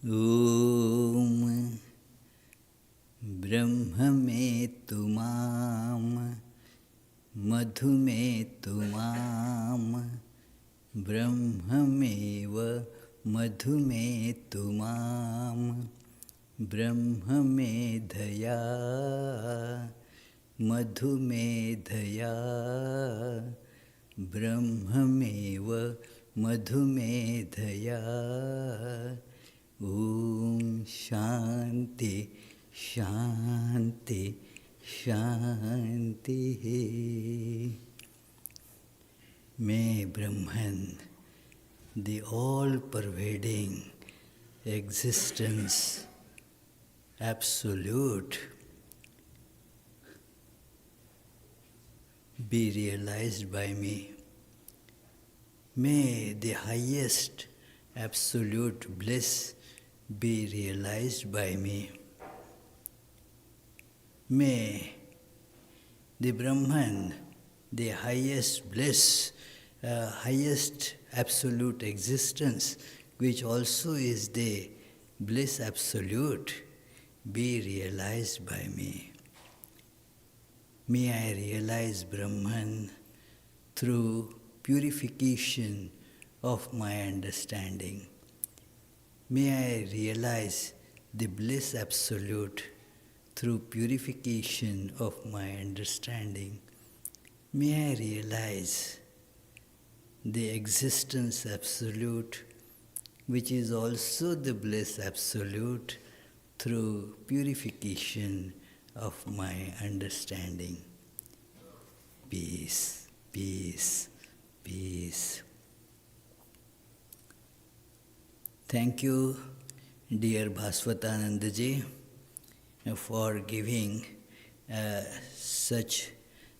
Om Brahma me tumam Madhu me tumam Brahma meva Madhu me tumam Brahma me dhaya Madhu me dhaya Brahma meva Madhu me dhaya Om Shanti Shanti Shanti. May Brahman, the all-pervading existence, absolute, be realized by me. May the highest absolute bliss be realized by me. May the Brahman, the highest bliss, highest absolute existence, which also is the bliss absolute, be realized by me. May I realize Brahman through purification of my understanding. May I realize the bliss absolute through purification of my understanding. May I realize the existence absolute, which is also the bliss absolute, through purification of my understanding. Peace, peace, peace. Thank you, dear Bhaswatanandaji, for giving such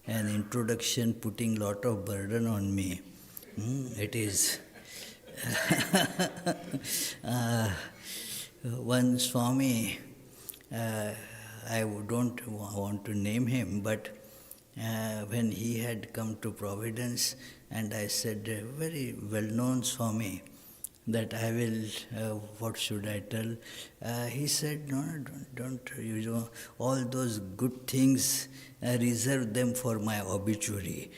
an introduction, putting lot of burden on me. It is one Swami, I don't want to name him, but when he had come to Providence, and I said, a very well-known Swami, that I will, what should I tell? He said, no, don't, you know, all those good things, reserve them for my obituary.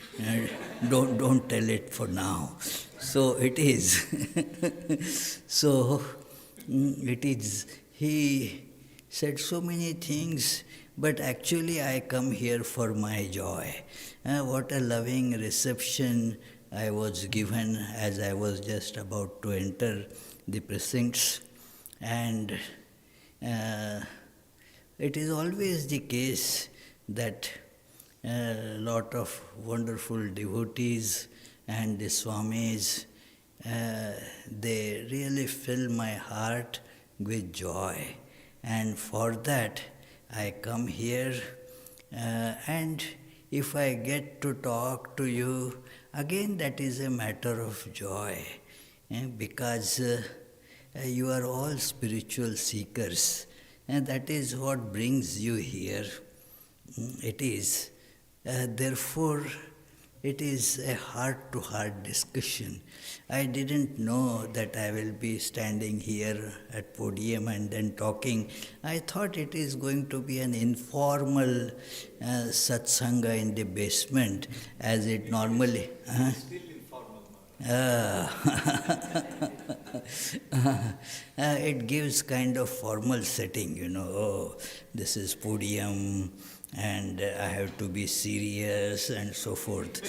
Don't tell it for now. So it is. So it is. He said so many things, but actually I come here for my joy. What a loving reception I was given as I was just about to enter the precincts. And it is always the case that a lot of wonderful devotees and the Swamis, they really fill my heart with joy. And for that, I come here, and if I get to talk to you, again that is a matter of joy, because you are all spiritual seekers, and that is what brings you here. It is. Therefore, it is a heart-to-heart discussion. I didn't know that I will be standing here at podium and then talking. I thought it is going to be an informal satsanga in the basement, as it normally... Still informal. It gives kind of formal setting, you know. Oh, this is podium, and I have to be serious and so forth,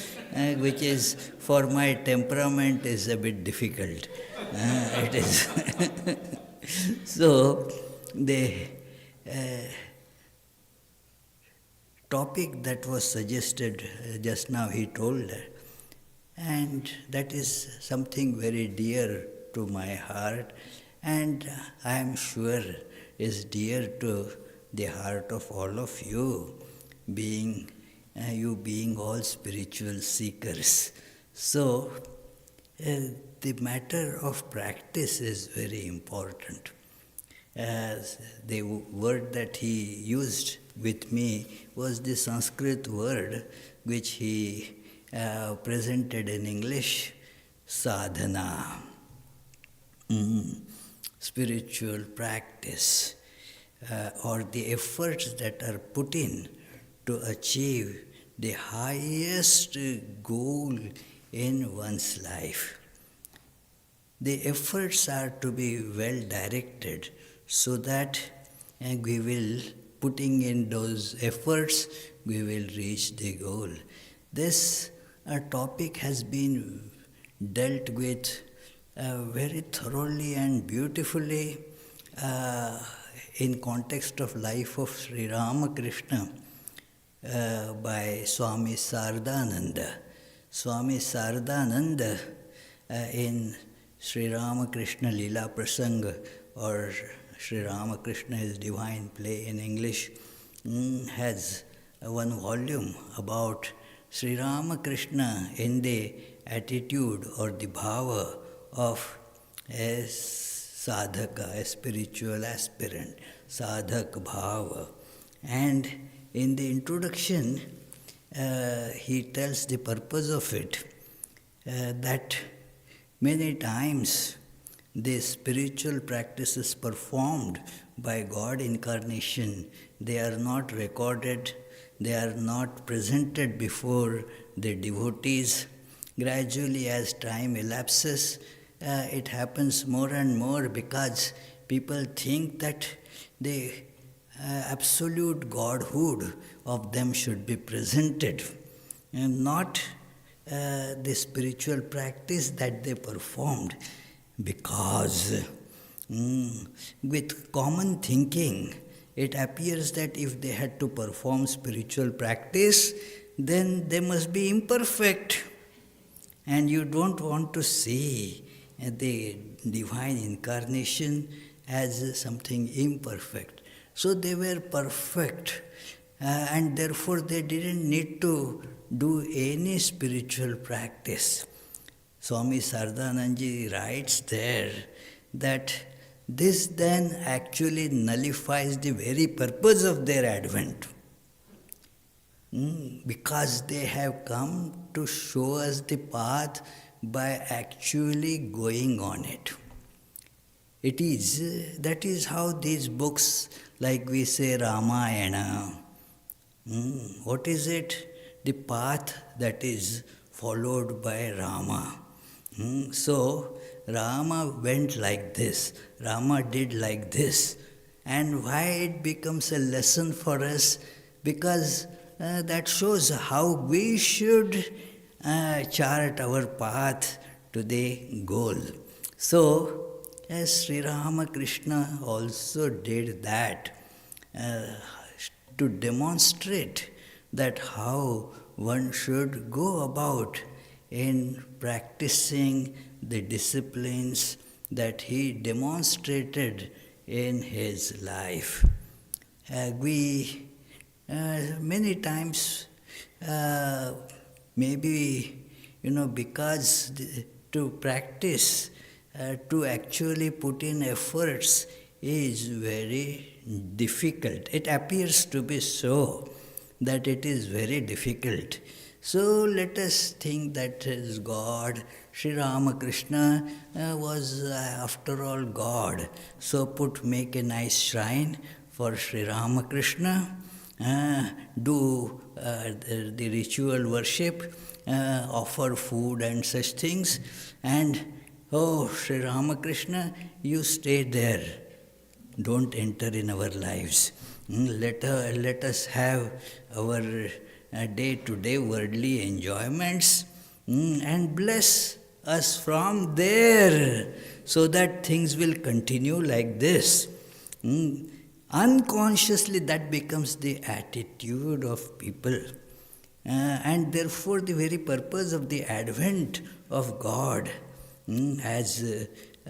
which is, for my temperament, is a bit difficult. It is. So, the topic that was suggested just now, he told, and that is something very dear to my heart, and I am sure is dear to the heart of all of you, being all spiritual seekers. So, the matter of practice is very important. The word that he used with me was the Sanskrit word which he presented in English, sadhana. spiritual practice or the efforts that are put in to achieve the highest goal in one's life. The efforts are to be well directed so that we will, putting in those efforts, we will reach the goal. This topic has been dealt with very thoroughly and beautifully in context of life of Sri Ramakrishna by Swami Swahananda. Swami Swahananda in Sri Ramakrishna Leela Prasanga, or Sri Ramakrishna His Divine Play in English, has one volume about Sri Ramakrishna in the attitude or the bhava of a sadhaka, a spiritual aspirant, sadhak bhava. And in the introduction, he tells the purpose of it, that many times the spiritual practices performed by God incarnation, they are not recorded, they are not presented before the devotees. Gradually, as time elapses, it happens more and more because people think that the absolute godhood of them should be presented, and not the spiritual practice that they performed, because with common thinking, it appears that if they had to perform spiritual practice, then they must be imperfect. And you don't want to see the divine incarnation as something imperfect. So they were perfect, and therefore they didn't need to do any spiritual practice. Swami Sardananji writes there that this then actually nullifies the very purpose of their advent, because they have come to show us the path by actually going on it. That is how these books, like we say Ramayana, what is it? The path that is followed by Rama. So Rama went like this, Rama did like this. And why it becomes a lesson for us? Because that shows how we should chart our path to the goal. So, as Sri Ramakrishna also did that, to demonstrate that how one should go about in practicing the disciplines that he demonstrated in his life. We many times, maybe, because to practice, to actually put in efforts is very difficult. It appears to be so, that it is very difficult. So let us think that is God. Sri Ramakrishna was after all God. So make a nice shrine for Sri Ramakrishna, do the ritual worship, offer food and such things, and Sri Ramakrishna, you stay there. Don't enter in our lives. Let us have our day-to-day worldly enjoyments and bless us from there, so that things will continue like this. Unconsciously, that becomes the attitude of people. And therefore, the very purpose of the advent of God, as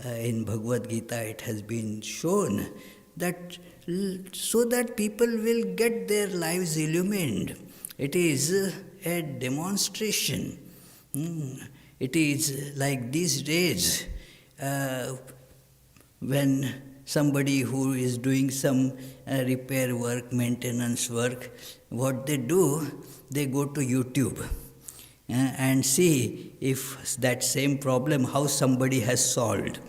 in Bhagavad Gita it has been shown, that so that people will get their lives illumined. It is a demonstration. It is like these days, when somebody who is doing some repair work, maintenance work, what they do, they go to YouTube and see if that same problem, how somebody has solved.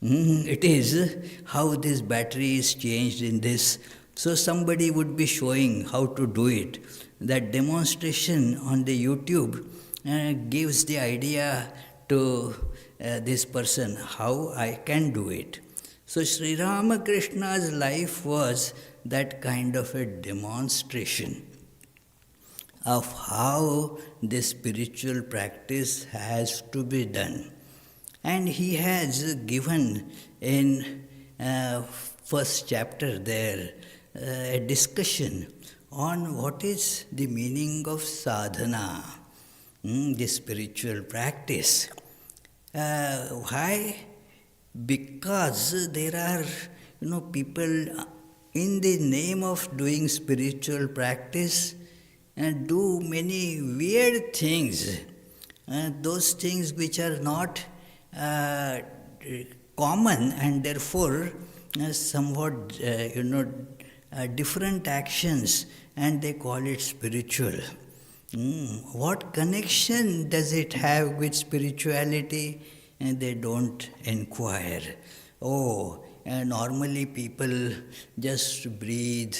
It is how this battery is changed in this. So somebody would be showing how to do it. That demonstration on the YouTube gives the idea to this person how I can do it. So Sri Ramakrishna's life was that kind of a demonstration of how this spiritual practice has to be done. And he has given in first chapter there a discussion on what is the meaning of sadhana, the spiritual practice. Why? Because there are people in the name of doing spiritual practice do many weird things, those things which are not common and therefore somewhat different actions, and they call it spiritual. What connection does it have with spirituality? And they don't inquire. Normally people just breathe.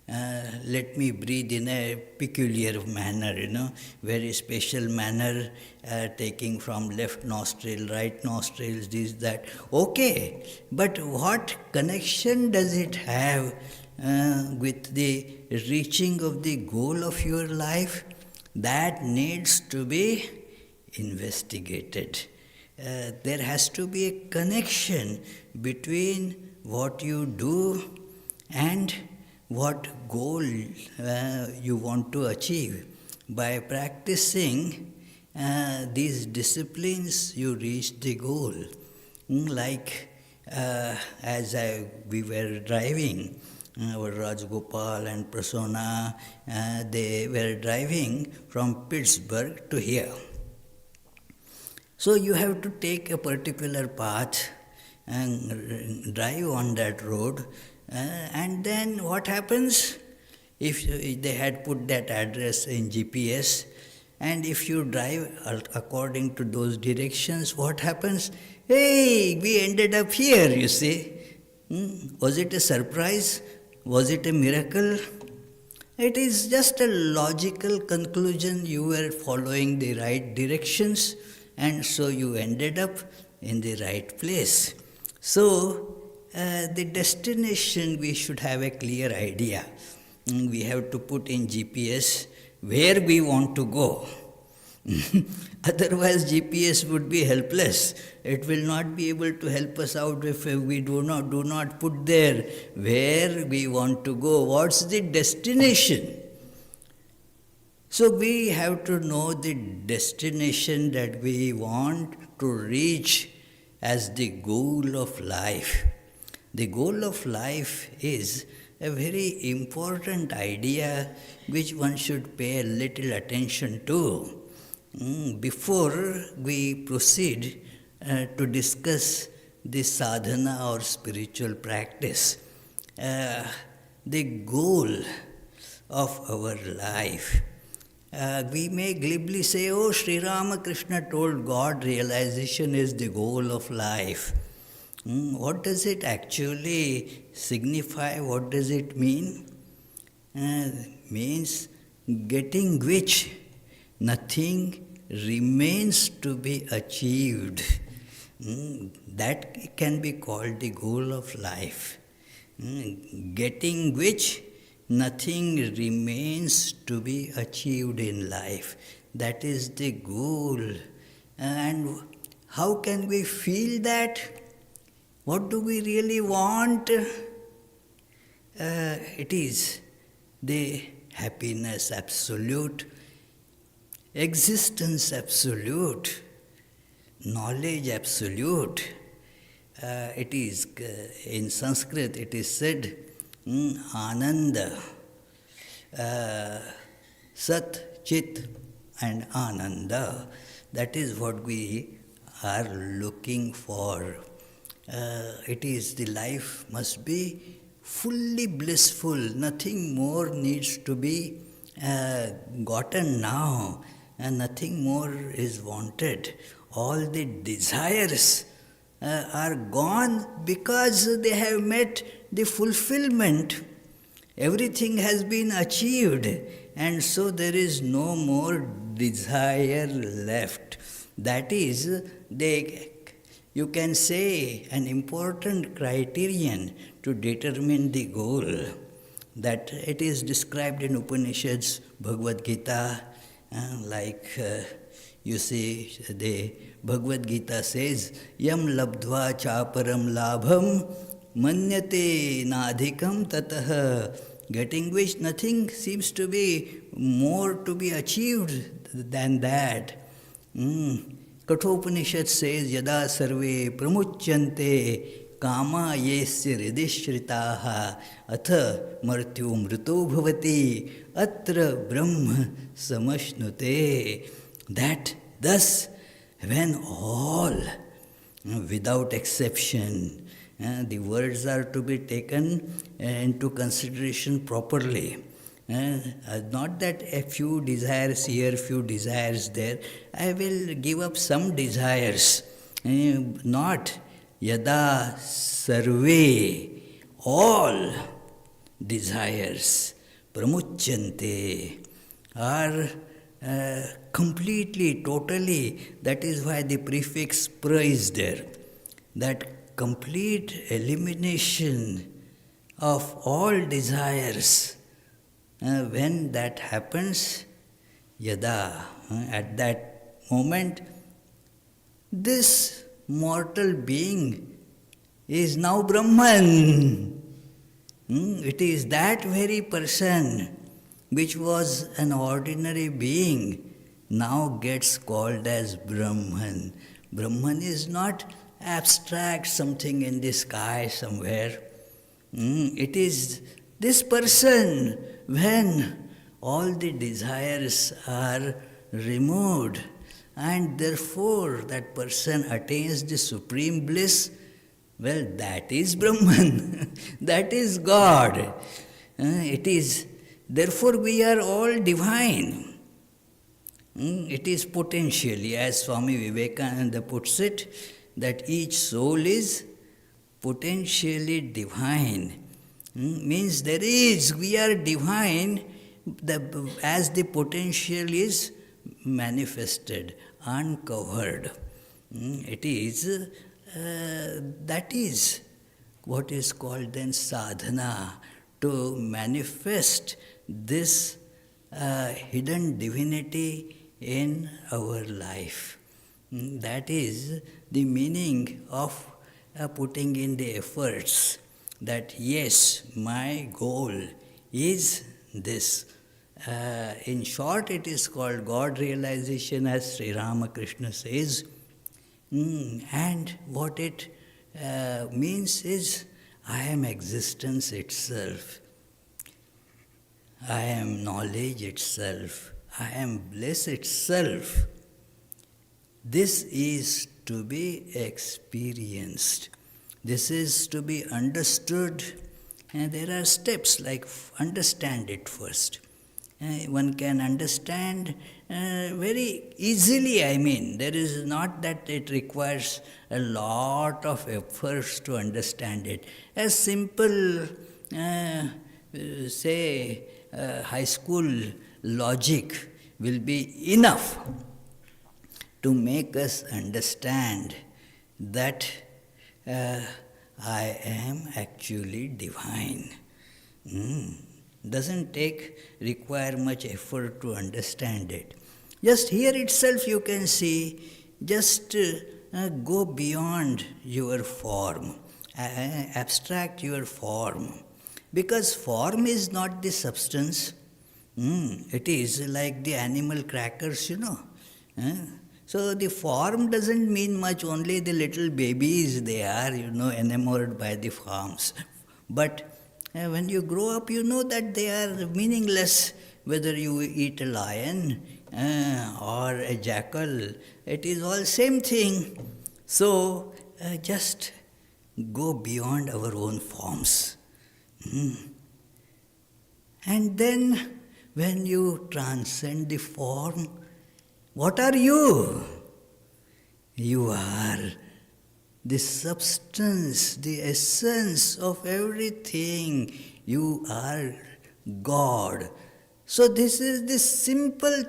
Let me breathe in a peculiar manner, very special manner, taking from left nostril, right nostrils, this, that. Okay, but what connection does it have with the reaching of the goal of your life? That needs to be investigated. There has to be a connection between what you do and what goal you want to achieve. By practicing these disciplines, you reach the goal. Like as we were driving, our Rajgopal and Prasanna, they were driving from Pittsburgh to here. So you have to take a particular path and drive on that road. And then what happens? If they had put that address in GPS, and if you drive according to those directions, what happens? Hey, we ended up here, you see. Was it a surprise? Was it a miracle? It is just a logical conclusion. You were following the right directions, and so you ended up in the right place. So, the destination, we should have a clear idea. We have to put in GPS where we want to go. Otherwise, GPS would be helpless. It will not be able to help us out if we do not put there where we want to go. What's the destination? So we have to know the destination that we want to reach as the goal of life. The goal of life is a very important idea which one should pay a little attention to. Before we proceed to discuss the sadhana or spiritual practice, the goal of our life. We may glibly say, Sri Ramakrishna told God realization is the goal of life. What does it actually signify? What does it mean? Means getting which nothing remains to be achieved. That can be called the goal of life. Getting which nothing remains to be achieved in life. That is the goal. And how can we feel that? What do we really want? It is the happiness absolute, existence absolute, knowledge absolute. It is, in Sanskrit it is said, Ananda, Sat, Chit and Ananda. That is what we are looking for. It is the life must be fully blissful. Nothing more needs to be gotten now, and nothing more is wanted. All the desires are gone because they have met the fulfillment. Everything has been achieved, and so there is no more desire left. That is, you can say, an important criterion to determine the goal. That it is described in Upanishads, Bhagavad Gita, you see, the Bhagavad Gita says, Yam labdva chaparam labham manyate nadhikam tatah, getting which nothing seems to be more to be achieved than that. Kathopanishad says, Yada sarve pramuchyante kama yesya hridishritaha atha martyu mrito bhavati atra brahma samashnute. That thus, when all, without exception, the words are to be taken into consideration properly. Not that a few desires here, few desires there. I will give up some desires. Not yada sarve, all desires, pramuchyante, are completely, totally. That is why the prefix pra is there. That complete elimination of all desires. When that happens, yada, at that moment, this mortal being is now Brahman. It is that very person which was an ordinary being now gets called as Brahman. Brahman is not abstract, something in the sky somewhere. It is this person when all the desires are removed, and therefore that person attains the supreme bliss. Well, that is Brahman. That is God. It is, therefore we are all divine. It is potentially, as Swami Vivekananda puts it, that each soul is potentially divine. Means we are divine as the potential is manifested, uncovered. It is, that is what is called then sadhana, to manifest this hidden divinity in our life. That is the meaning of putting in the efforts, that yes, my goal is this. In short, it is called God realization, as Sri Ramakrishna says. And what it means is, I am existence itself. I am knowledge itself. I am bliss itself. This is to be experienced. This is to be understood. And there are steps like understand it first. One can understand very easily, I mean. There is not that it requires a lot of efforts to understand it. A simple, say, high school logic will be enough to make us understand that I am actually divine. Doesn't require much effort to understand it. Just here itself you can see, just go beyond your form, abstract your form. Because form is not the substance. It is like the animal crackers, So the form doesn't mean much, only the little babies they are, enamored by the forms. But when you grow up, you know that they are meaningless. Whether you eat a lion or a jackal, it is all same thing. So just go beyond our own forms. And then when you transcend the form, what are you? You are the substance, the essence of everything. You are God. So this is the simple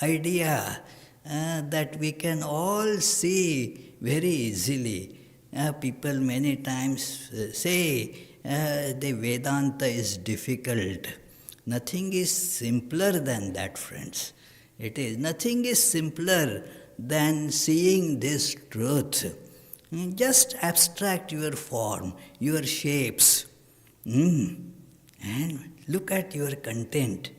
idea that we can all see very easily. People many times say the Vedanta is difficult. Nothing is simpler than that, friends. It is. Nothing is simpler than seeing this truth. Just abstract your form, your shapes, and look at your content.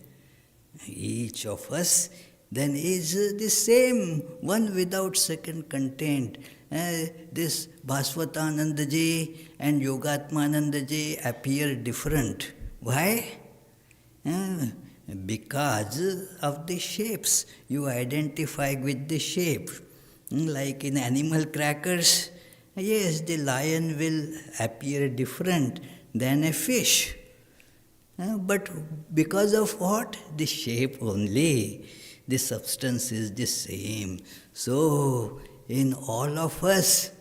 Each of us then is the same, one without second content. This Bhaswatananda ji and Yogatmananda ji appear different. Why? Because of the shapes. You identify with the shape. Like in animal crackers, yes, the lion will appear different than a fish. But because of what? The shape only. The substance is the same. So, in all of us,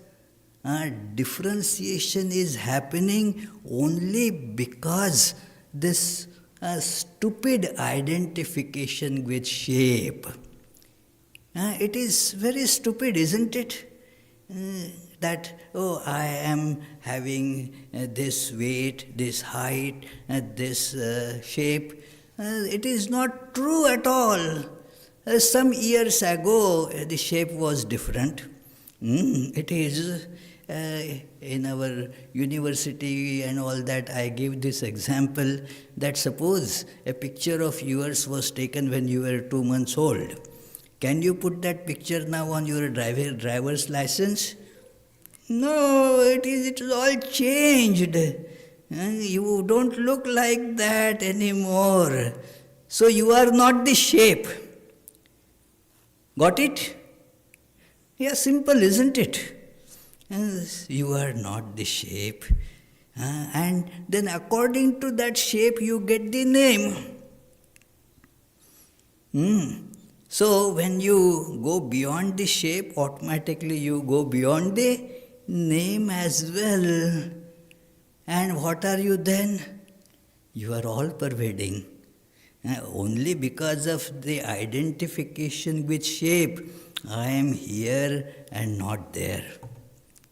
differentiation is happening only because this stupid identification with shape. It is very stupid, isn't it? That, oh, I am having this weight, this height, this shape. It is not true at all. Some years ago, the shape was different. It is in our university and all that, I give this example that suppose a picture of yours was taken when you were 2 months old. Can you put that picture now on your driver's license? No, it is all changed. You don't look like that anymore. So you are not the shape. Got it? Yeah, simple, isn't it? You are not the shape. And then according to that shape, you get the name. So when you go beyond the shape, automatically you go beyond the name as well. And what are you then? You are all pervading. Only because of the identification with shape, I am here and not there.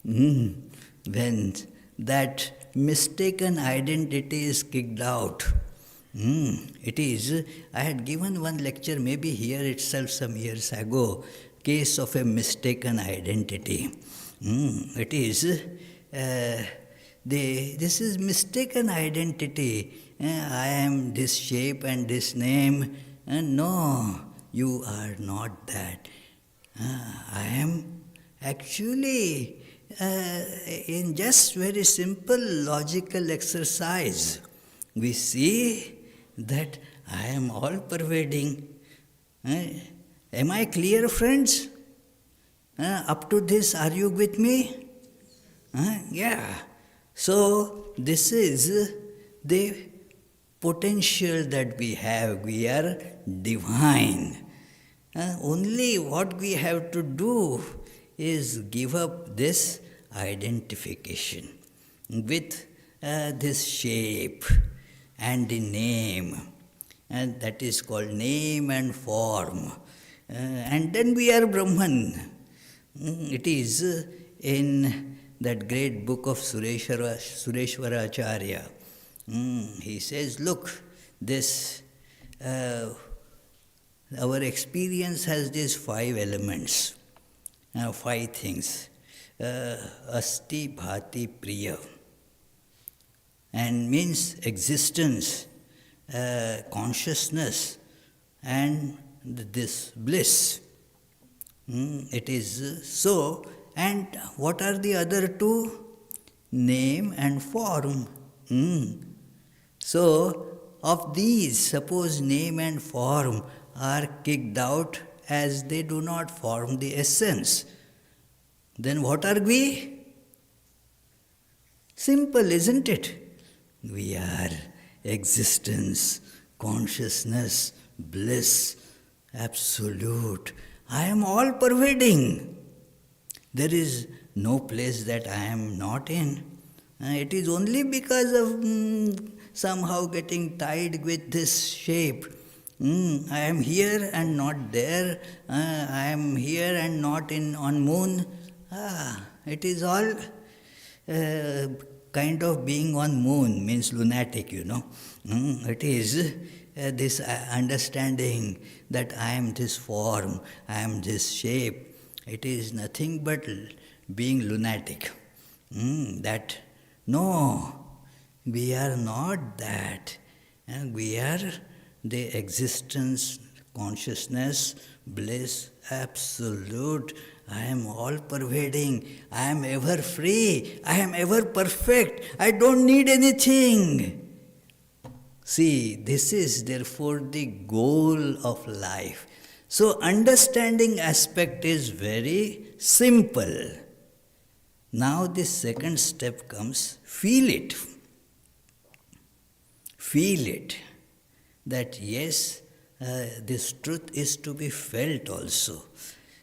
When that mistaken identity is kicked out, it is, I had given one lecture maybe here itself some years ago, case of a mistaken identity. It is, this is mistaken identity. I am this shape and this name. No, you are not that. I am actually in just very simple logical exercise. We see that I am all pervading. Am I clear, friends? Up to this, are you with me? Yeah. So, this is the potential that we have. We are divine. Only what we have to do is give up this identification with this shape and the name, and that is called name and form. And then we are Brahman. It is in that great book of Sureshwaracharya. He says, look, this our experience has these 5 elements, 5 things. Asti, bhati, priya. And means existence, consciousness, and this bliss. It is so. And what are the other 2? Name and form. So, of these, suppose name and form are kicked out as they do not form the essence, then what are we? Simple, isn't it? We are existence, consciousness, bliss, absolute. I am all pervading. There is no place that I am not in. It is only because of somehow getting tied with this shape. I am here and not there. I am here and not on moon. It is all kind of being on moon, means lunatic, It is this understanding that I am this form, I am this shape. It is nothing but being lunatic. That, no, we are not that. We are the existence, consciousness, bliss, absolute. I am all pervading. I am ever free. I am ever perfect. I don't need anything. See, this is therefore the goal of life. So, understanding aspect is very simple. Now, the second step comes, feel it. Feel it. That yes, this truth is to be felt also.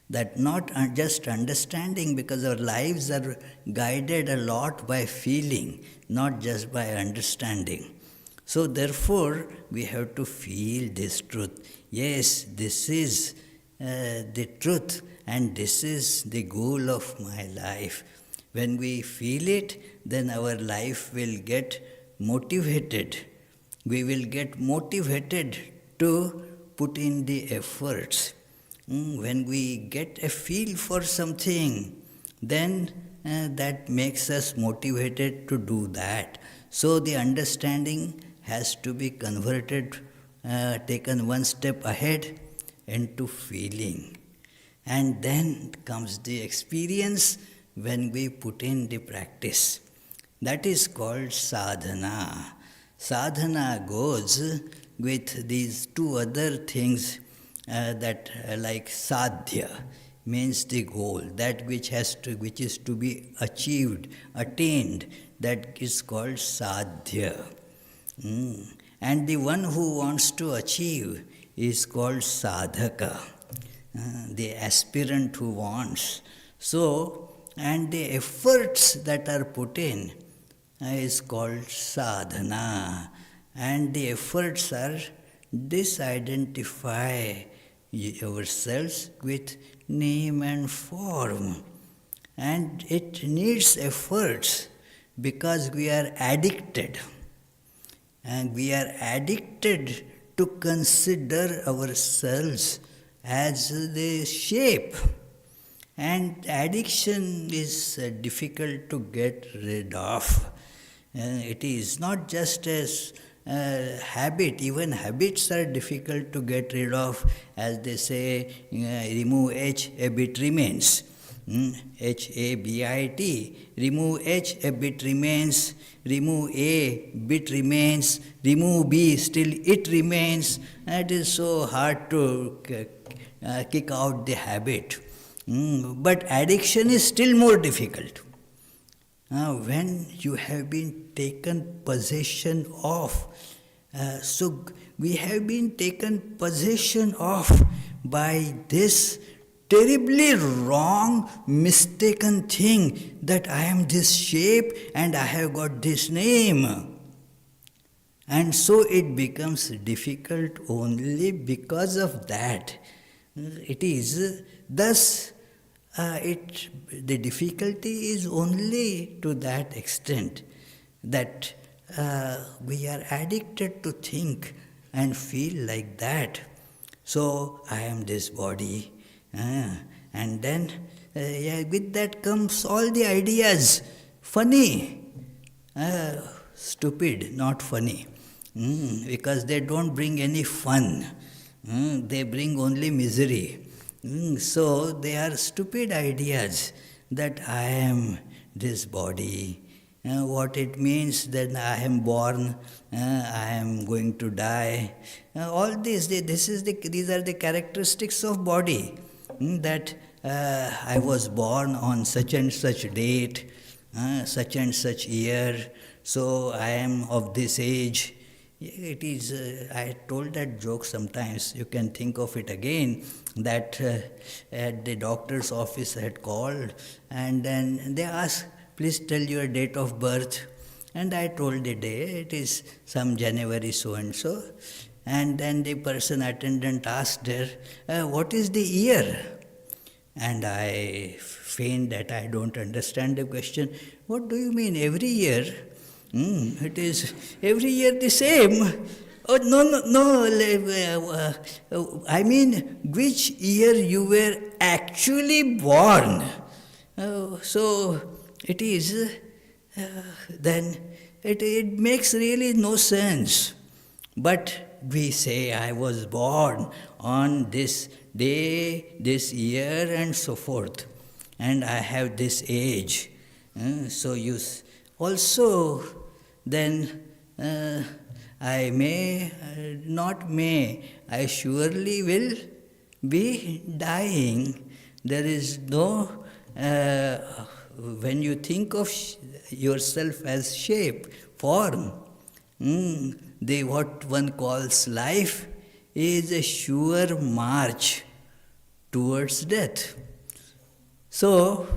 That not just understanding, because our lives are guided a lot by feeling, not just by understanding. So therefore, we have to feel this truth. Yes, this is the truth and this is the goal of my life. When we feel it, then our life will get motivated. We will get motivated to put in the efforts. When we get a feel for something, then that makes us motivated to do that. So the understanding has to be converted, taken one step ahead into feeling. And then comes the experience when we put in the practice. That is called sadhana. Sadhana goes with these two other things like sadhya, means the goal, that which is to be achieved, attained, that is called sadhya. And the one who wants to achieve is called sadhaka, the aspirant who wants. So, and the efforts that are put in is called sadhana. And the efforts are disidentify ourselves with name and form. And it needs efforts because we are addicted. And we are addicted to consider ourselves as the shape. And addiction is difficult to get rid of. It is not just as habit, even habits are difficult to get rid of. As they say, remove H, a bit remains. H-A-B-I-T. Remove H, a bit remains. Remove A, bit remains. Remove B, still it remains. It is so hard to kick out the habit. But addiction is still more difficult. When you have been taken possession of, so we have been taken possession of by this terribly wrong, mistaken thing that I am this shape and I have got this name. And so it becomes difficult only because of that. It is thus, the difficulty is only to that extent that we are addicted to think and feel like that. So I am this body. And then with that comes all the ideas. Funny, stupid, not funny. Because they don't bring any fun. They bring only misery. So they are stupid ideas that I am this body. What it means that I am born, I am going to die. All these are the characteristics of body. That I was born on such and such date, such and such year, so I am of this age. It is, I told that joke sometimes, you can think of it again, that at the doctor's office I had called and then they asked, please tell your date of birth. And I told the day, it is some January so and so. And then the person attendant asked her, what is the year? And I feigned that I don't understand the question. What do you mean, every year? It is every year the same. Oh, no. I mean, which year you were actually born? So it is, then it makes really no sense. But we say, I was born on this day, this year, and so forth, and I have this age. So you also, then I may, I surely will be dying. There is no, when you think of yourself as shape, form, what one calls life is a sure march towards death. So,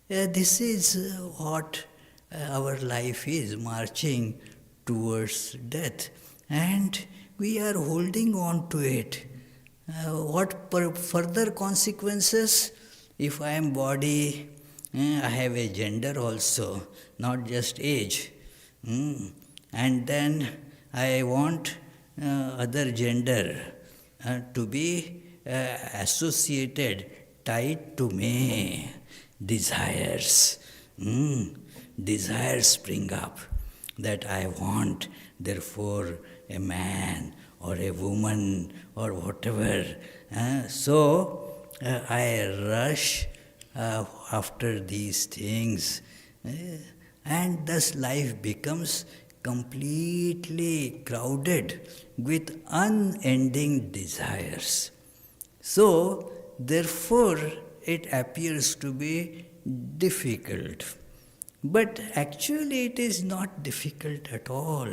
this is what our life is, marching towards death. And we are holding on to it. What further consequences? If I am body, I have a gender also, not just age. And then I want other gender to be associated, tied to me. Desires. Desires spring up that I want, therefore, a man or a woman or whatever. So I rush after these things, and thus life becomes completely crowded with unending desires. So, therefore, it appears to be difficult. But actually it is not difficult at all.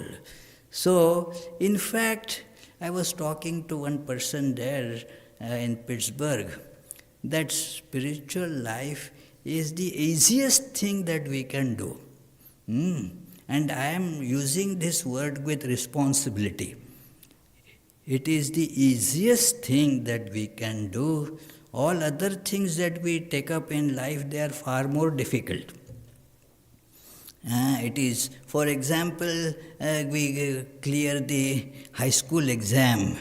So, in fact, I was talking to one person there in Pittsburgh, that spiritual life is the easiest thing that we can do. And I am using this word with responsibility. It is the easiest thing that we can do. All other things that we take up in life, they are far more difficult. It is, for example, we clear the high school exam.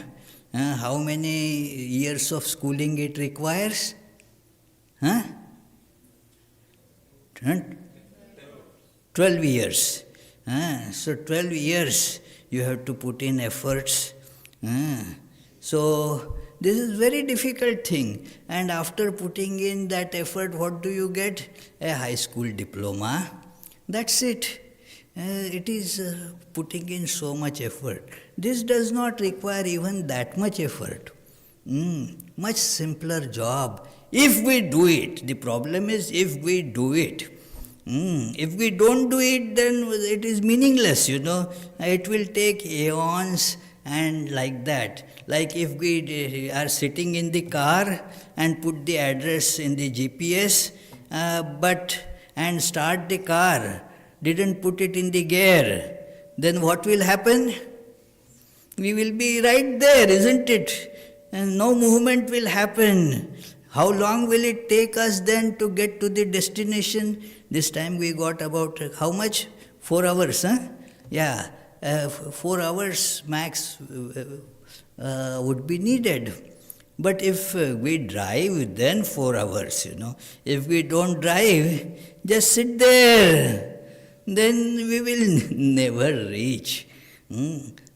How many years of schooling it requires? 12 years. So 12 years you have to put in efforts. So this is very difficult thing. And after putting in that effort, what do you get? A high school diploma. That's it. It is putting in so much effort. This does not require even that much effort. Much simpler job. If we do it. The problem is if we do it. If we don't do it, then it is meaningless, It will take aeons and like that. Like if we are sitting in the car and put the address in the GPS, and start the car, didn't put it in the gear, then what will happen? We will be right there, isn't it? And no movement will happen. How long will it take us then to get to the destination? This time we got about, how much? 4 hours, Yeah, 4 hours max would be needed. But if we drive, then 4 hours, If we don't drive, just sit there, then we will never reach.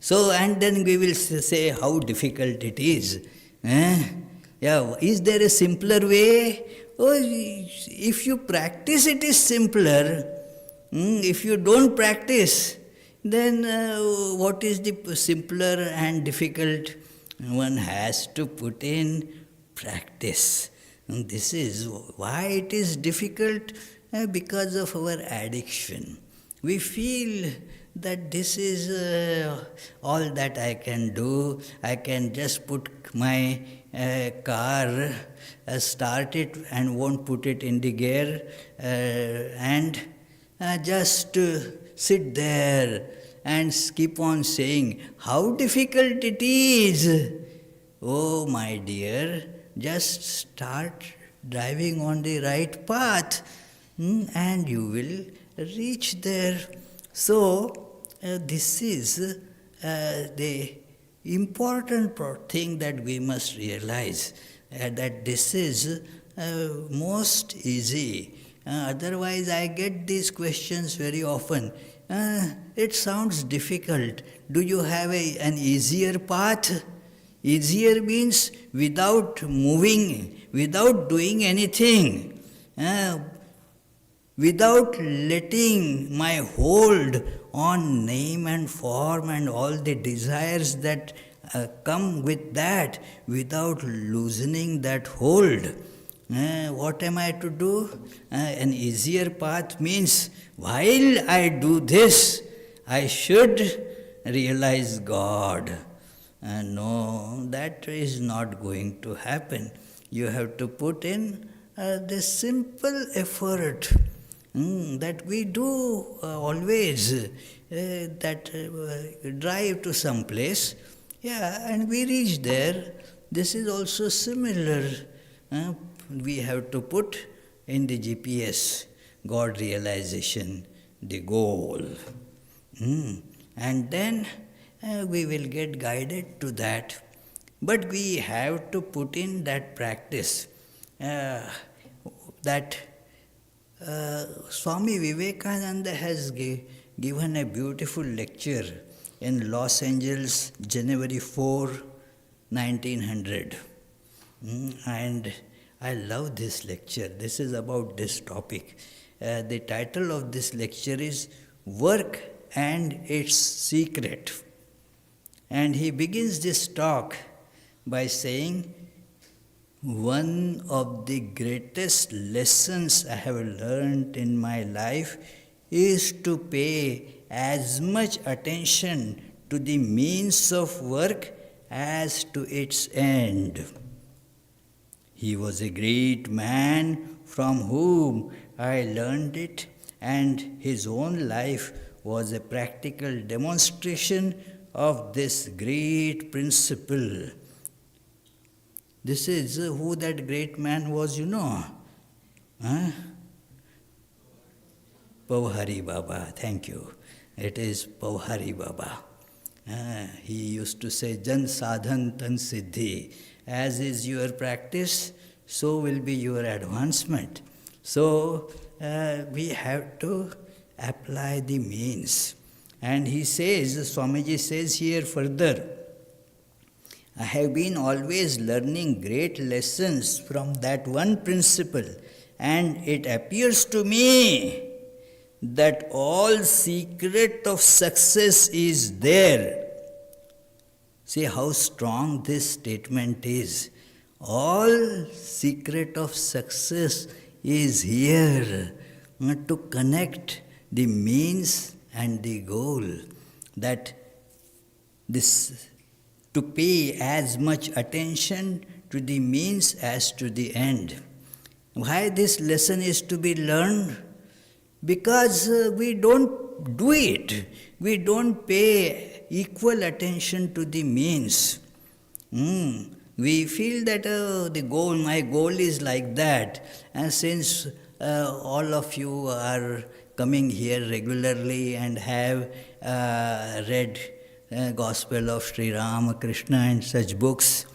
So, and then we will say how difficult it is. Yeah, is there a simpler way? Oh, if you practice, it is simpler. If you don't practice, then what is the simpler and difficult? One has to put in practice. And this is why it is difficult, because of our addiction. We feel that this is all that I can do. I can just put my car, start it and won't put it in the gear, and just sit there and keep on saying how difficult it is. Oh, my dear, just start driving on the right path, and you will reach there. So, this is the important thing that we must realize, that this is most easy. Otherwise, I get these questions very often. It sounds difficult. Do you have an easier path? Easier means without moving, without doing anything, without letting my hold on name and form and all the desires that come with that, without loosening that hold. What am I to do? An easier path means while I do this, I should realize God. No, that is not going to happen. You have to put in this simple effort that we do always, that drive to some place, and we reach there. This is also similar. We have to put in the GPS, God realization, the goal. And then we will get guided to that. But we have to put in that practice. That Swami Vivekananda has given a beautiful lecture in Los Angeles, January 4, 1900. And I love this lecture. This is about this topic. The title of this lecture is Work and Its Secret. And he begins this talk by saying, one of the greatest lessons I have learned in my life is to pay as much attention to the means of work as to its end. He was a great man from whom I learned it, and his own life was a practical demonstration of this great principle. This is who that great man was, you know. Pavhari Baba, thank you. It is Pavhari Baba. He used to say, Jan sadhan tan siddhi. As is your practice, so will be your advancement. So we have to apply the means. And he says, Swamiji says here further, I have been always learning great lessons from that one principle, and it appears to me that all secret of success is there. See how strong this statement is. All secret of success is here, to connect the means and the goal. That this, to pay as much attention to the means as to the end. Why this lesson is to be learned? Because we don't do it. We don't pay equal attention to the means. We feel that the goal, my goal is like that. And since all of you are coming here regularly and have read Gospel of Sri Ramakrishna and such books,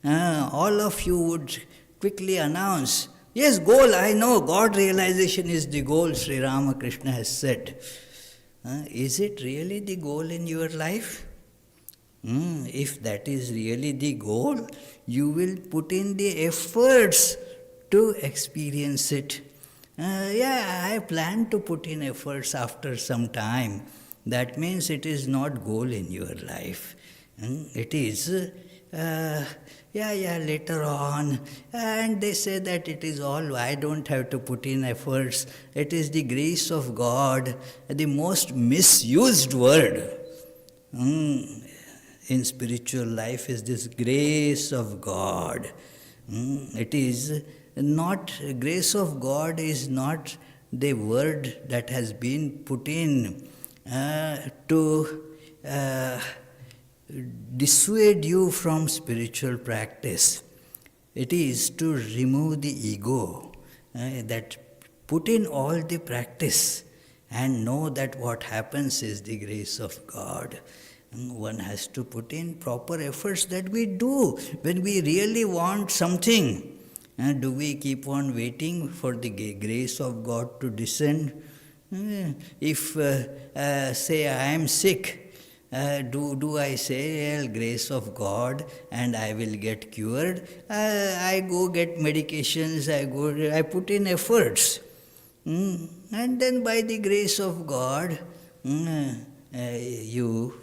all of you would quickly announce, yes, goal, I know, God realization is the goal Sri Ramakrishna has said. Is it really the goal in your life? If that is really the goal, you will put in the efforts to experience it. I plan to put in efforts after some time. That means it is not goal in your life. It is later on. And they say that it is all, I don't have to put in efforts. It is the grace of God, the most misused word in spiritual life is this grace of God. It is not, grace of God is not the word that has been put in to dissuade you from spiritual practice. It is to remove the ego, that put in all the practice and know that what happens is the grace of God. One has to put in proper efforts that we do when we really want something. Do we keep on waiting for the grace of God to descend? If, say, I am sick, do I say, well, grace of God and I will get cured? I go get medications, I put in efforts. And then by the grace of God, you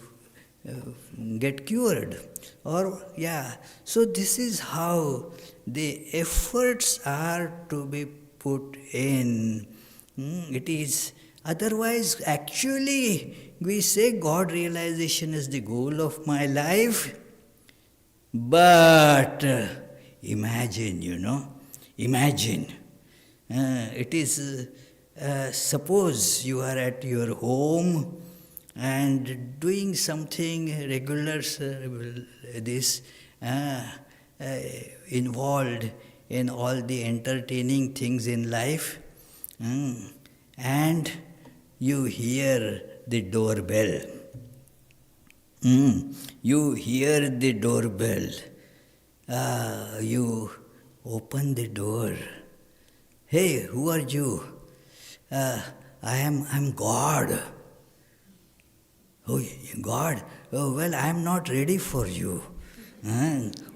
get cured. So this is how the efforts are to be put in. It is, otherwise, actually, we say God realization is the goal of my life. But imagine, it is, suppose you are at your home and doing something regular, involved in all the entertaining things in life, and you hear the doorbell. You hear the doorbell. You open the door. Hey, who are you? I'm God. Oh, God? Oh, well, I'm not ready for you.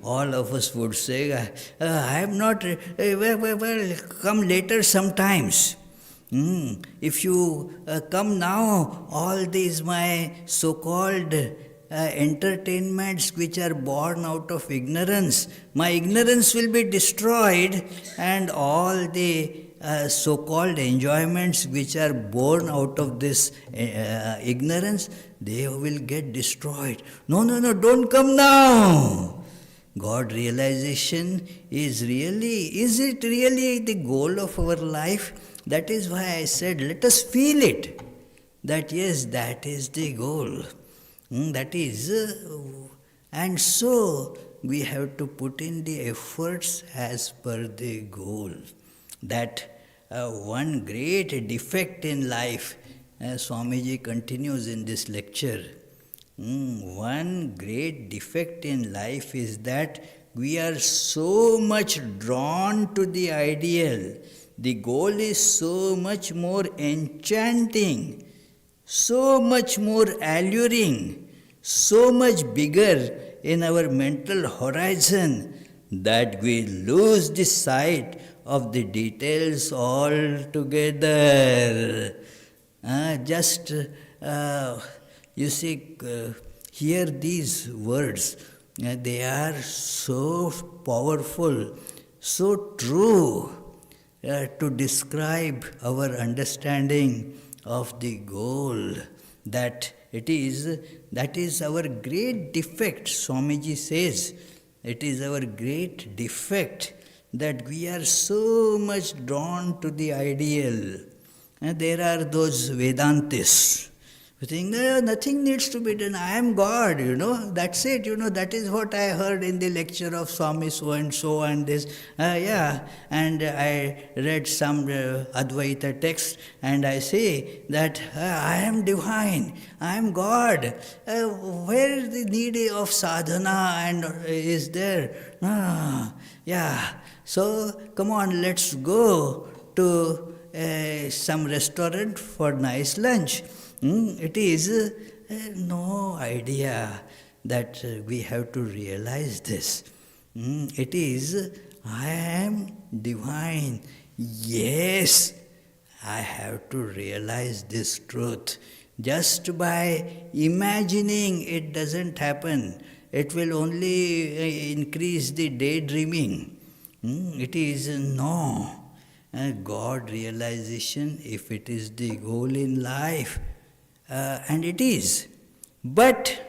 All of us would say, I am not, well, come later sometimes. If you come now, all these my so-called entertainments which are born out of ignorance, my ignorance will be destroyed, and all the so-called enjoyments which are born out of this ignorance, they will get destroyed. No, don't come now. God realization is it really the goal of our life? That is why I said, let us feel it. That yes, that is the goal. That is, and so we have to put in the efforts as per the goal. That one great defect in life, Swamiji continues in this lecture, one great defect in life is that we are so much drawn to the ideal. The goal is so much more enchanting, so much more alluring, so much bigger in our mental horizon that we lose the sight of the details altogether. You see, hear these words. They are so powerful, so true to describe our understanding of the goal. That is our great defect. Swamiji says, it is our great defect that we are so much drawn to the ideal. And there are those Vedantists who think nothing needs to be done. I am God, that's it, that is what I heard in the lecture of Swami so and so and this. And I read some Advaita text and I say that I am divine, I am God. Where is the need of sadhana and is there? So come on, let's go to some restaurant for nice lunch. It is no idea that we have to realize this. It is, I am divine. Yes, I have to realize this truth. Just by imagining it doesn't happen. it will only increase the daydreaming. It is no. God realization, if it is the goal in life, and it is. But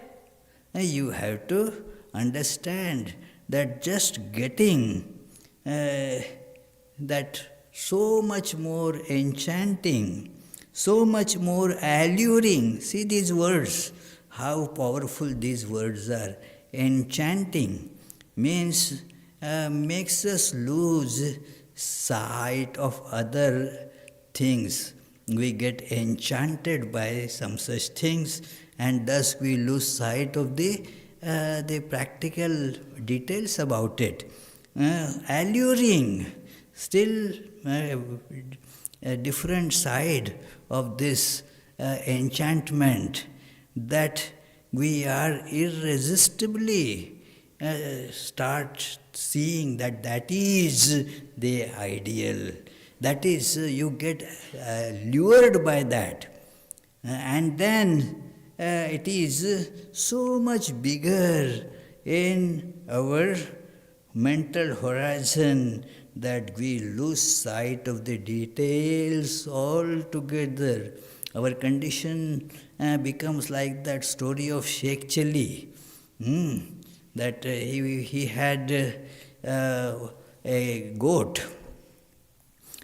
you have to understand that just getting that so much more enchanting, so much more alluring. See these words, how powerful these words are. Enchanting means makes us lose sight of other things. We get enchanted by some such things, and thus we lose sight of the practical details about it. Alluring, still a different side of this enchantment, that we are irresistibly start seeing that is the ideal. That is, you get lured by that. And then it is so much bigger in our mental horizon that we lose sight of the details altogether. Our condition becomes like that story of Sheikh Chali, that he had a goat,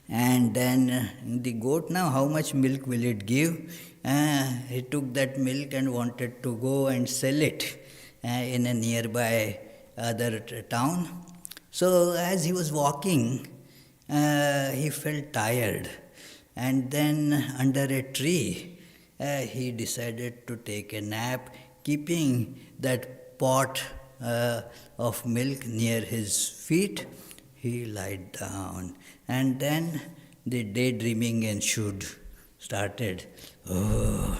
and then the goat, now how much milk will it give? He took that milk and wanted to go and sell it in a nearby other town. So as he was walking, he felt tired, and then under a tree he decided to take a nap, keeping that pot of milk near his feet. He lied down, and then the daydreaming ensued, started. Oh,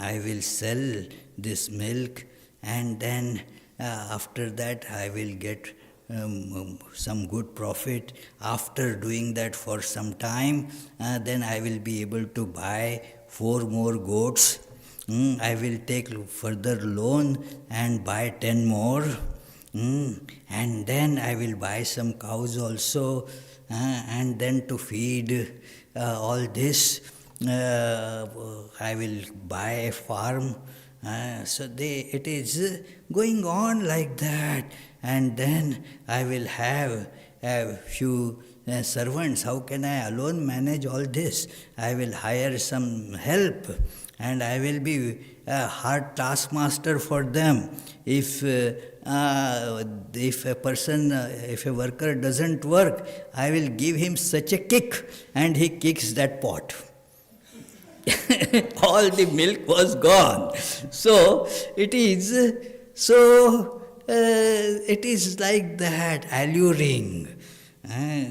I will sell this milk, and then after that I will get some good profit. After doing that for some time, then I will be able to buy 4 more goats. I will take further loan and buy 10 more. And then I will buy some cows also, and then to feed all this, I will buy a farm. It is going on like that. And then I will have a few servants. How can I alone manage all this? I will hire some help, and I will be a hard taskmaster for them. If a worker doesn't work, I will give him such a kick, and he kicks that pot. All the milk was gone. So it is like that, alluring.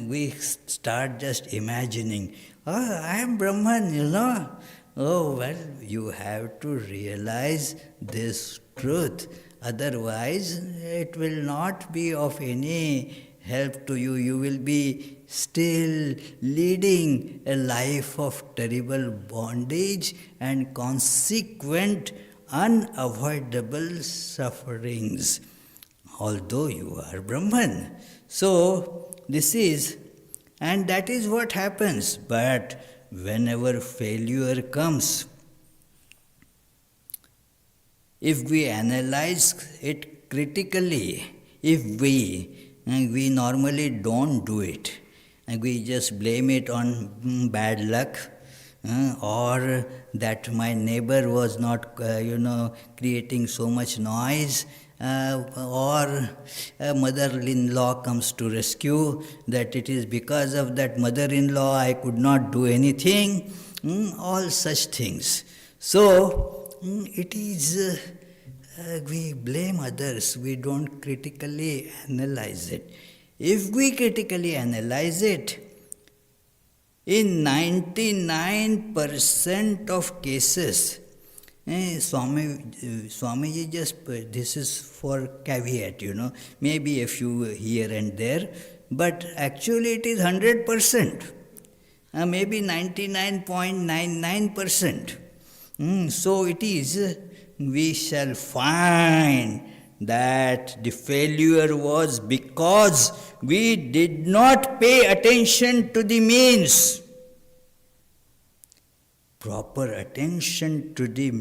We start just imagining, I am Brahman, Oh, well, you have to realize this truth. Otherwise, it will not be of any help to you. You will be still leading a life of terrible bondage and consequent unavoidable sufferings, although you are Brahman. So, and that is what happens. But whenever failure comes, if we analyze it critically, if we normally don't do it, and we just blame it on bad luck, or that my neighbor was not, creating so much noise, or a mother-in-law comes to rescue, that it is because of that mother-in-law I could not do anything, all such things. So, it is, we blame others, we don't critically analyze it. If we critically analyze it, in 99% of cases, Swamiji just, this is for caveat, maybe a few here and there, but actually it is 100%, maybe 99.99%. So it is, we shall find that the failure was because we did not pay attention to the means. Proper attention to the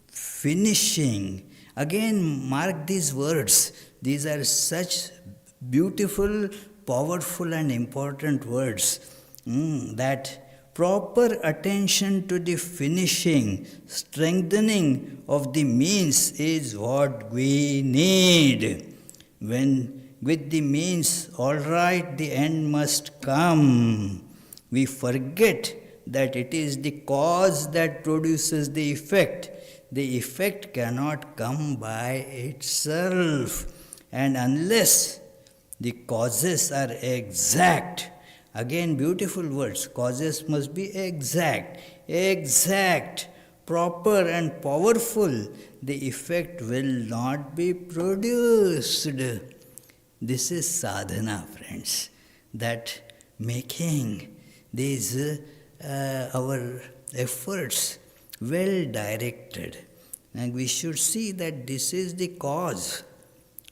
finishing. Again, mark these words. These are such beautiful, powerful and important words. That proper attention to the finishing, strengthening of the means is what we need. When with the means, all right, the end must come. We forget that it is the cause that produces the effect. The effect cannot come by itself. And unless the causes are exact, again beautiful words, causes must be exact, proper and powerful, the effect will not be produced. This is sadhana, friends, that making these our efforts well directed, and we should see that this is the cause,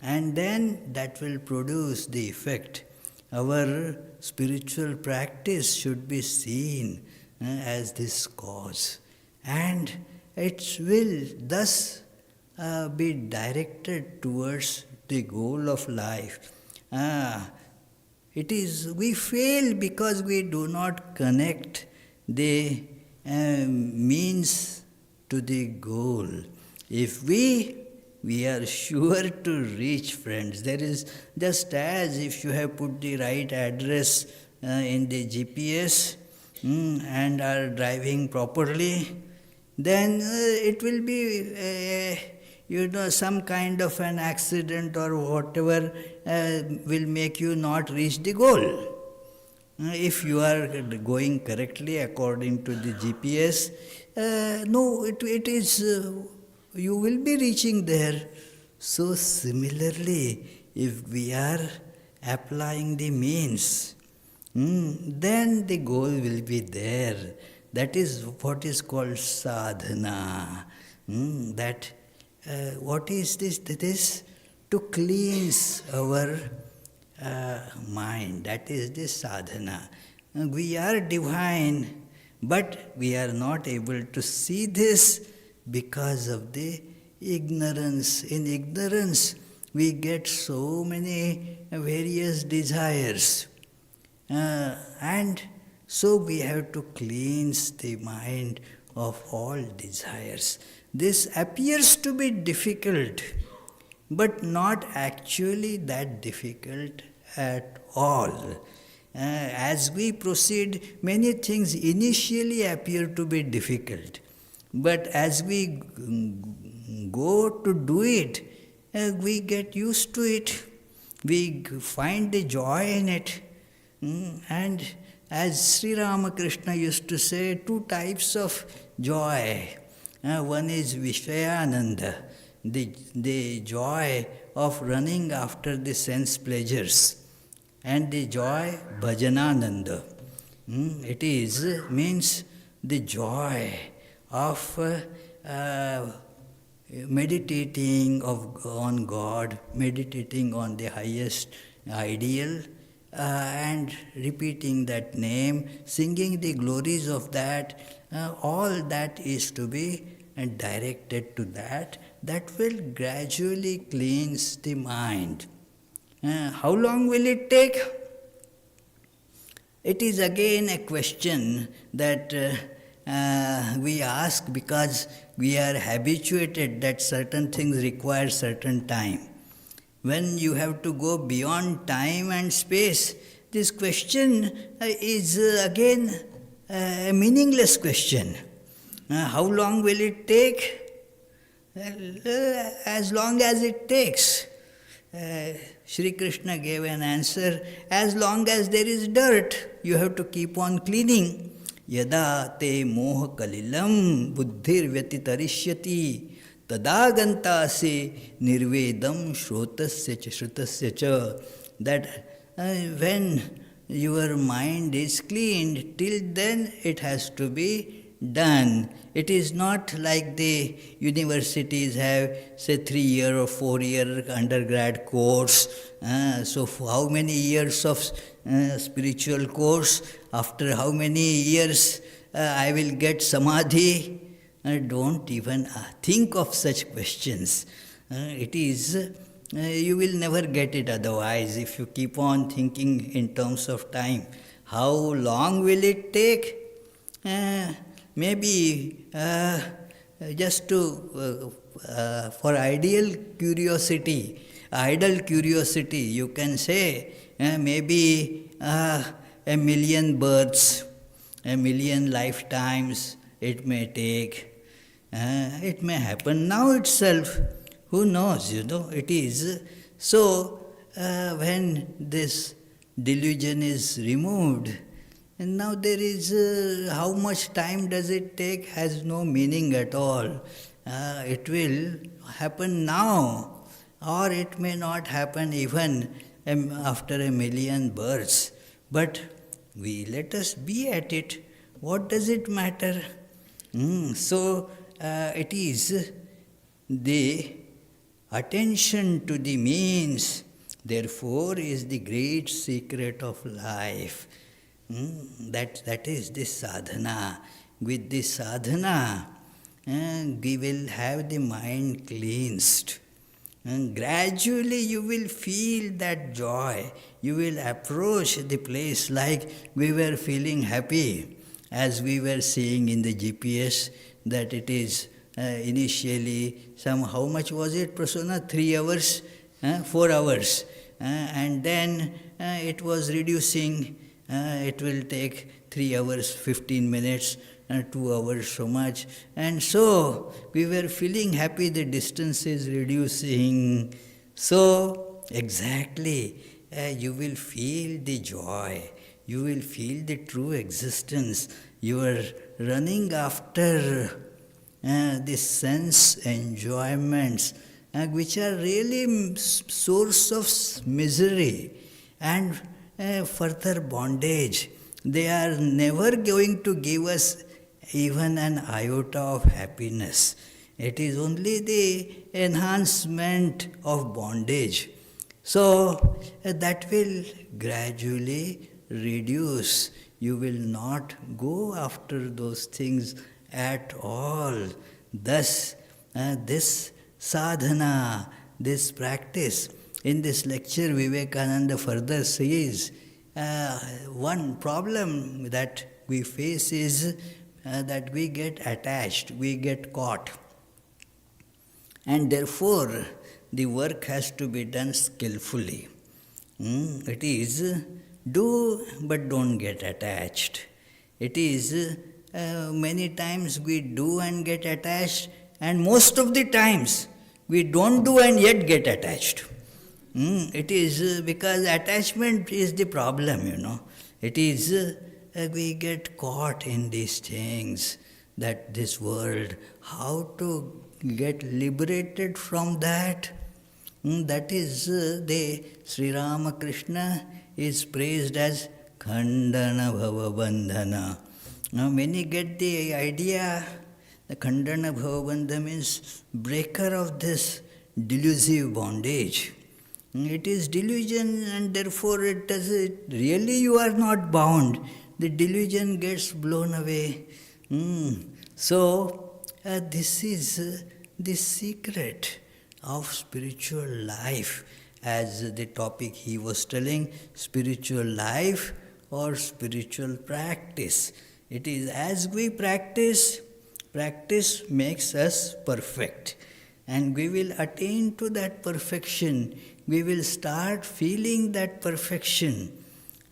and then that will produce the effect. Our spiritual practice should be seen as this cause, and it will thus be directed towards the goal of life. We fail because we do not connect the means to the goal. If we are sure to reach, friends, there is just as if you have put the right address in the GPS and are driving properly, then it will be some kind of an accident or whatever will make you not reach the goal. If you are going correctly according to the GPS, it is you will be reaching there. So similarly, if we are applying the means, then the goal will be there. That is what is called sadhana. What is this? That is to cleanse our mind. That is the sadhana. We are divine, but we are not able to see this because of the ignorance. In ignorance, we get so many various desires. And so we have to cleanse the mind of all desires. This appears to be difficult, but not actually that difficult at all. As we proceed, many things initially appear to be difficult, but as we go to do it, we get used to it. We find the joy in it. And as Sri Ramakrishna used to say, two types of joy. One is Vishayananda, the joy of running after the sense pleasures, and the joy Bhajanananda. It means the joy of meditating on God, meditating on the highest ideal, and repeating that name, singing the glories of that. All that is to be directed to that. That will gradually cleanse the mind. How long will it take? It is again a question that we ask because we are habituated that certain things require certain time. When you have to go beyond time and space, this question is again a meaningless question. How long will it take? As long as it takes. Sri Krishna gave an answer, as long as there is dirt, you have to keep on cleaning. Yada te moha kalilam buddhir vyatitarishyati tada gantase nirvedam shrotasya cha shrutasya cha. That when your mind is cleaned, till then it has to be done. It is not like the universities have, say, 3-year or 4-year undergrad course. So how many years of spiritual course? After how many years I will get samadhi? Don't even think of such questions. It is, you will never get it otherwise if you keep on thinking in terms of time. How long will it take? Maybe just to, for idle curiosity, you can say maybe a million births, a million lifetimes it may take. It may happen now itself. Who knows, it is. So, when this delusion is removed, and now there is, how much time does it take has no meaning at all. It will happen now, or it may not happen even after a million births. But let us be at it. What does it matter? So, it is the attention to the means, therefore, is the great secret of life. That is the sadhana. With the sadhana, we will have the mind cleansed. And gradually you will feel that joy. You will approach the place like we were feeling happy, as we were seeing in the GPS, that it is initially how much was it, Prasanna? 3 hours, 4 hours. And then it was reducing. It will take 3 hours, 15 minutes, 2 hours so much. And so we were feeling happy, the distance is reducing. So exactly, you will feel the joy. You will feel the true existence. You are running after these sense enjoyments, which are really source of misery and further bondage. They are never going to give us even an iota of happiness. It is only the enhancement of bondage. So that will gradually reduce. You will not go after those things at all. Thus, this sadhana, this practice, in this lecture Vivekananda further says, one problem that we face is that we get attached, we get caught. And therefore, the work has to be done skillfully. It is, do but don't get attached. It is, many times we do and get attached, and most of the times we don't do and yet get attached. It is because attachment is the problem, It is, we get caught in these things, that this world, how to get liberated from that? That is, the Sri Ramakrishna is praised as Khandana Bhava Bandhana. Now many get the idea, the Khandana Bhava Bandhana means breaker of this delusive bondage. It is delusion, and therefore really you are not bound. The delusion gets blown away. So this is the secret of spiritual life, as the topic he was telling, spiritual life or spiritual practice. It is as we practice, practice makes us perfect. And we will attain to that perfection. We will start feeling that perfection.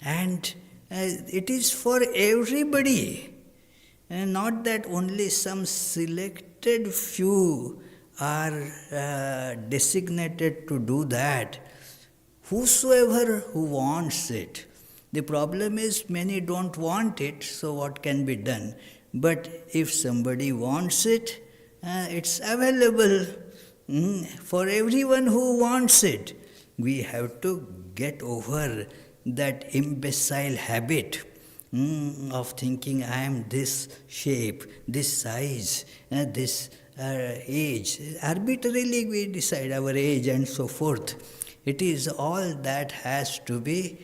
And it is for everybody. And not that only some selected few are designated to do that. Whosoever who wants it. The problem is many don't want it, so what can be done? But if somebody wants it, it's available for everyone who wants it. We have to get over that imbecile habit of thinking I am this shape, this size, this age. Arbitrarily we decide our age and so forth. It is all that has to be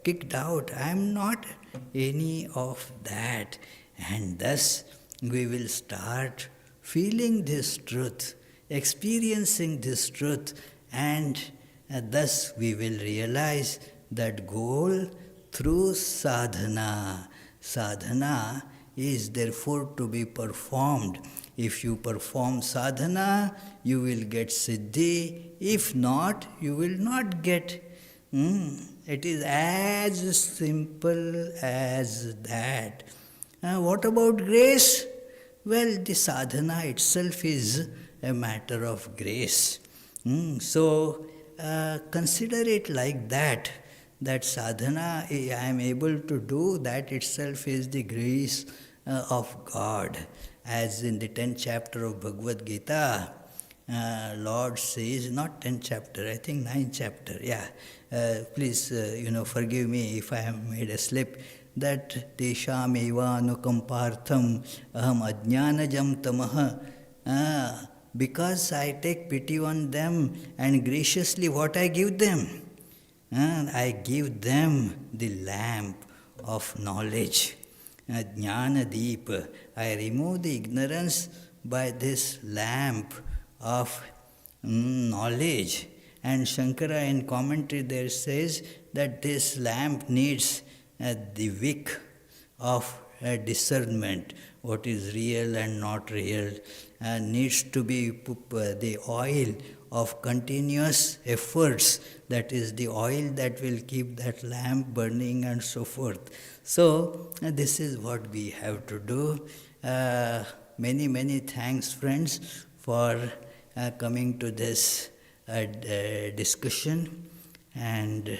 kicked out. I am not any of that. And thus we will start feeling this truth, experiencing this truth, and thus we will realize that goal through sadhana. Sadhana is therefore to be performed. If you perform sadhana, you will get siddhi. If not, you will not get. It is as simple as that. What about grace? Well, the sadhana itself is a matter of grace. So consider it like that sadhana I am able to do, that itself is the grace of God. As in the 10th chapter of Bhagavad Gita, Lord says, not 10th chapter, I think 9th chapter, please forgive me if I have made a slip, that tesham eva anukampartham aham ajnanajam tamaha, because I take pity on them and graciously what I give them? I give them the lamp of knowledge, jnana deep. I remove the ignorance by this lamp of knowledge. And Shankara in commentary there says that this lamp needs the wick of discernment, what is real and not real, needs to be the oil of continuous efforts, that is the oil that will keep that lamp burning and so forth. So this is what we have to do. Many thanks, friends, for coming to this discussion, and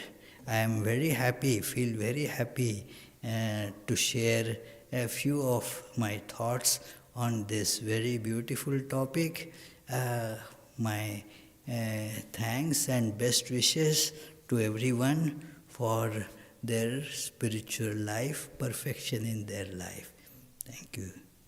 I am very happy, feel very happy to share a few of my thoughts on this very beautiful topic. My thanks and best wishes to everyone for their spiritual life, perfection in their life. Thank you.